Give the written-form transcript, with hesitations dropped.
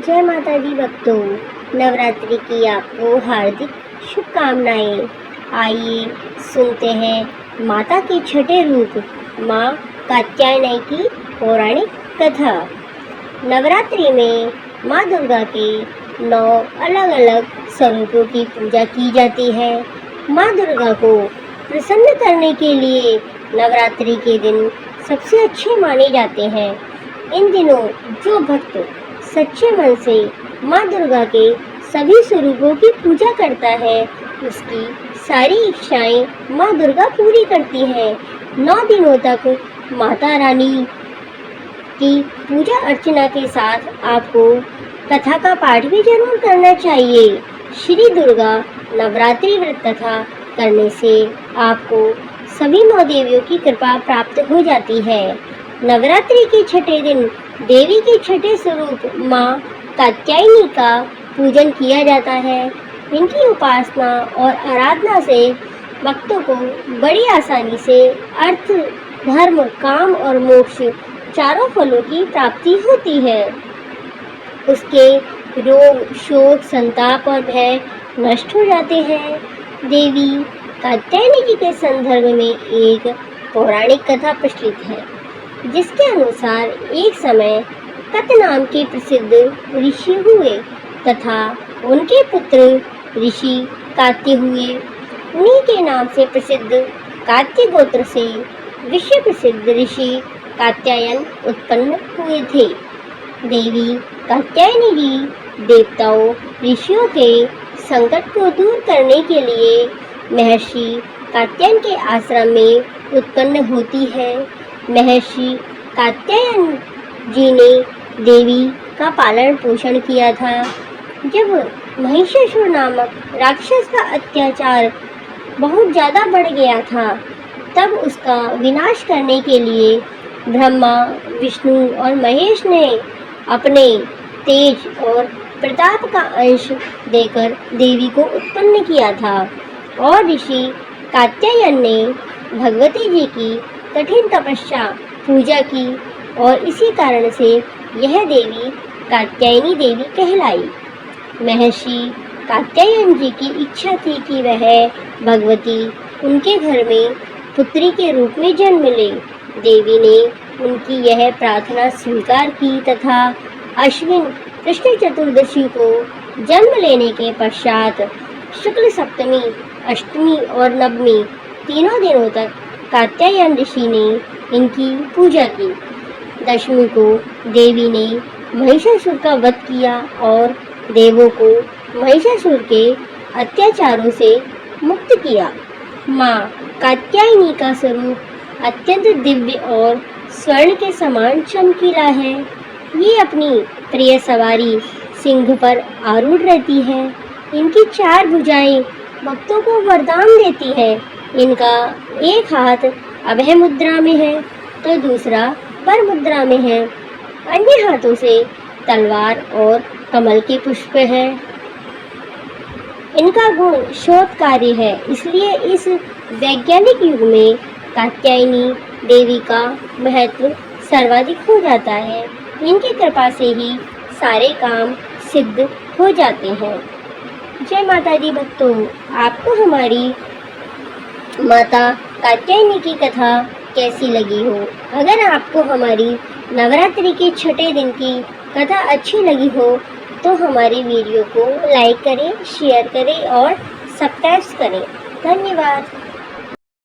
जय माता दी भक्तों, नवरात्रि की आपको हार्दिक शुभकामनाएं। आइए सुनते हैं माता के छठे रूप माँ कात्यायनी की पौराणिक कथा। नवरात्रि में माँ दुर्गा के 9 अलग अलग स्वरूपों की पूजा की जाती है। माँ दुर्गा को प्रसन्न करने के लिए नवरात्रि के दिन सबसे अच्छे माने जाते हैं। इन दिनों जो भक्त सच्चे मन से माँ दुर्गा के सभी स्वरूपों की पूजा करता है, उसकी सारी इच्छाएं माँ दुर्गा पूरी करती हैं। 9 दिनों तक माता रानी की पूजा अर्चना के साथ आपको कथा का पाठ भी जरूर करना चाहिए। श्री दुर्गा नवरात्रि व्रत कथा करने से आपको सभी 9 देवियों की कृपा प्राप्त हो जाती है। नवरात्रि के छठे दिन देवी के छठे स्वरूप माँ कात्यायनी का पूजन किया जाता है। इनकी उपासना और आराधना से भक्तों को बड़ी आसानी से अर्थ, धर्म, काम और मोक्ष चारों फलों की प्राप्ति होती है। उसके रोग, शोक, संताप और भय नष्ट हो जाते हैं। देवी कात्यायनी जी के संदर्भ में एक पौराणिक कथा प्रचलित है, जिसके अनुसार एक समय कत नाम के प्रसिद्ध ऋषि हुए तथा उनके पुत्र ऋषि कात्य हुए। उन्हीं के नाम से प्रसिद्ध कात्य गोत्र से विश्व प्रसिद्ध ऋषि कात्यायन उत्पन्न हुए थे। देवी कात्यायनी जी देवताओं, ऋषियों के संकट को दूर करने के लिए महर्षि कात्यायन के आश्रम में उत्पन्न होती है। महर्षि कात्यायन जी ने देवी का पालन पोषण किया था। जब महिषासुर नामक राक्षस का अत्याचार बहुत ज़्यादा बढ़ गया था, तब उसका विनाश करने के लिए ब्रह्मा, विष्णु और महेश ने अपने तेज और प्रताप का अंश देकर देवी को उत्पन्न किया था। और ऋषि कात्यायन ने भगवती जी की कठिन तपस्या पूजा की और इसी कारण से यह देवी कात्यायनी देवी कहलाई। महर्षि कात्यायन जी की इच्छा थी कि वह भगवती उनके घर में पुत्री के रूप में जन्म ले। देवी ने उनकी यह प्रार्थना स्वीकार की तथा अश्विन कृष्ण चतुर्दशी को जन्म लेने के पश्चात शुक्ल सप्तमी, अष्टमी और नवमी तीनों दिनों तक कात्यायन ऋषि ने इनकी पूजा की। दशमी को देवी ने महिषासुर का वध किया और देवों को महिषासुर के अत्याचारों से मुक्त किया। माँ कात्यायनी का स्वरूप अत्यंत दिव्य और स्वर्ण के समान चमकीला है। ये अपनी प्रिय सवारी सिंह पर आरूढ़ रहती है। इनकी 4 भुजाएं भक्तों को वरदान देती है। इनका एक हाथ अभय मुद्रा में है तो दूसरा वर मुद्रा में है। अन्य हाथों से तलवार और कमल के पुष्प है। इनका गुण शोधकारी है, इसलिए इस वैज्ञानिक युग में कात्यायनी देवी का महत्व सर्वाधिक हो जाता है। इनकी कृपा से ही सारे काम सिद्ध हो जाते हैं। जय माता दी भक्तों, आपको हमारी माता कात्यायनी की कथा कैसी लगी हो? अगर आपको हमारी नवरात्रि के छठे दिन की कथा अच्छी लगी हो तो हमारी वीडियो को लाइक करें, शेयर करें और सब्सक्राइब करें। धन्यवाद।